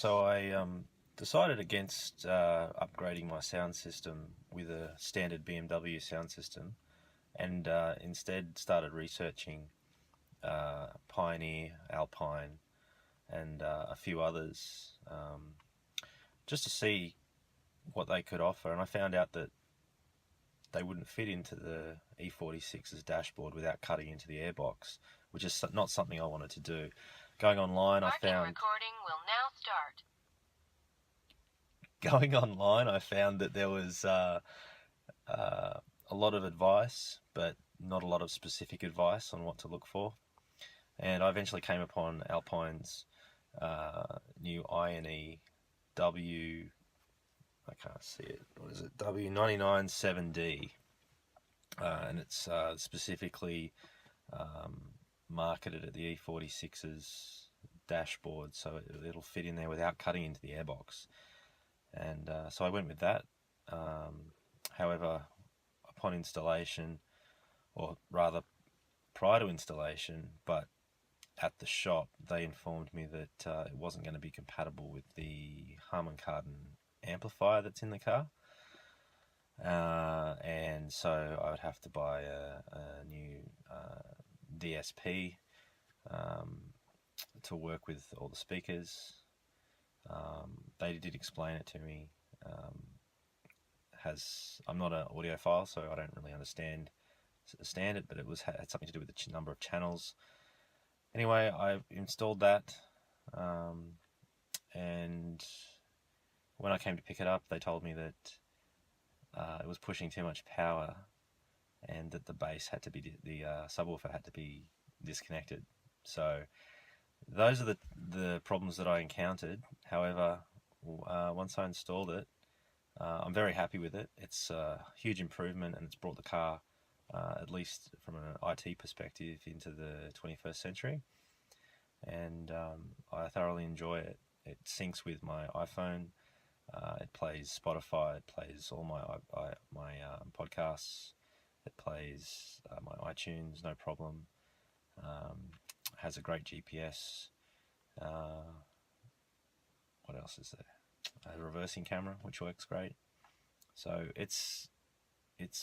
So I decided against upgrading my sound system with a standard BMW sound system, and instead started researching Pioneer, Alpine, and a few others, just to see what they could offer. And I found out that they wouldn't fit into the E46's dashboard without cutting into the airbox, which is not something I wanted to do. Going online, I found that there was a lot of advice, but not a lot of specific advice on what to look for. And I eventually came upon Alpine's new INE W997D, and it's specifically marketed at the E46's dashboard, so it'll fit in there without cutting into the airbox. And so I went with that. However, upon installation, or rather prior to installation, but at the shop, they informed me that it wasn't going to be compatible with the Harman Kardon amplifier that's in the car, and so I would have to buy a new DSP to work with all the speakers. They did explain it to me. I'm not an audiophile, so I don't really understand it, but it had something to do with the number of channels. Anyway, I installed that, and when I came to pick it up, they told me that it was pushing too much power, and that the bass had to be, the subwoofer had to be disconnected. So those are the problems that I encountered. However, once I installed it, I'm very happy with it. It's a huge improvement, and it's brought the car, at least from an IT perspective, into the 21st century. And I thoroughly enjoy it. It syncs with my iPhone. It plays Spotify. It plays all my podcasts. It plays my iTunes, no problem. Has a great GPS. What else is there? A reversing camera, which works great. So it's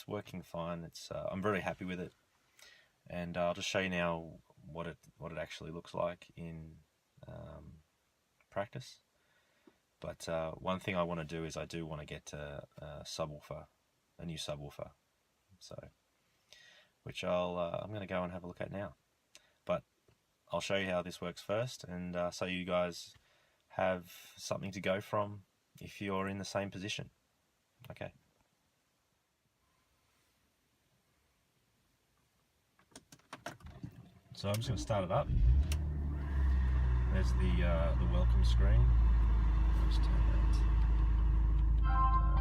working fine. I'm very happy with it, and I'll just show you now what it actually looks like in practice. But one thing I want to do is I do want to get a new subwoofer, which I'm going to go and have a look at now. But I'll show you how this works first, and so you guys have something to go from if you're in the same position. Okay. So I'm just going to start it up. There's the welcome screen. Just turn that down.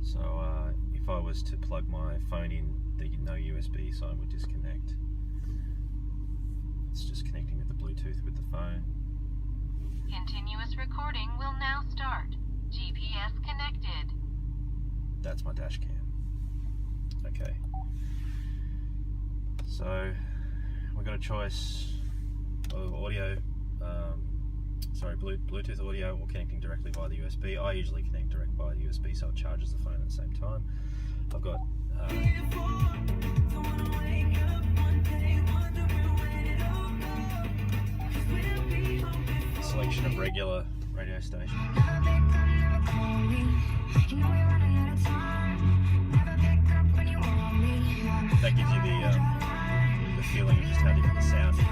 So if I was to plug my phone in, the no USB sign would disconnect. It's just connecting with the Bluetooth with the phone. Continuous recording will now start. GPS connected. That's my dash cam. Okay. So we've got a choice of audio, Bluetooth audio, or connecting directly via the USB. I usually connect direct via the USB, so it charges the phone at the same time. I've got a selection of regular radio stations. That gives you the feeling of just how different the sound is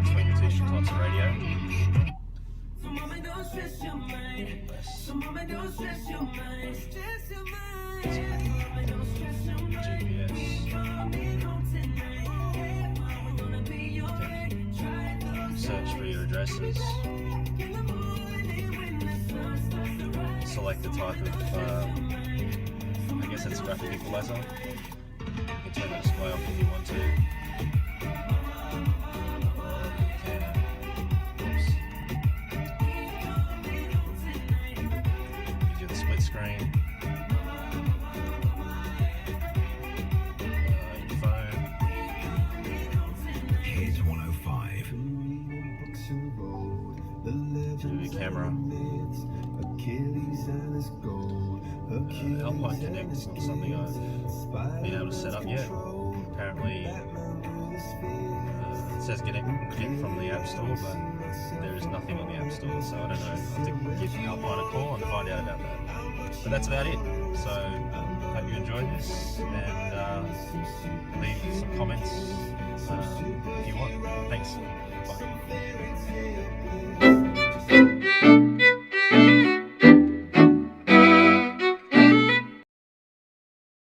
between the two different types of radio. GPS. Search for your addresses. Select the type of, I guess it's graphic equalizer. You can turn the display off if you want to. Gives you the split screen. Your phone. to the camera. Alpine Connect is not something I've been able to set up yet. Apparently, it says get from the App Store, but there is nothing on the App Store, so I don't know. I'll have to give Alpine a call and find out about that. But that's about it. So, hope you enjoyed this, and leave some comments if you want. Thanks. Bye.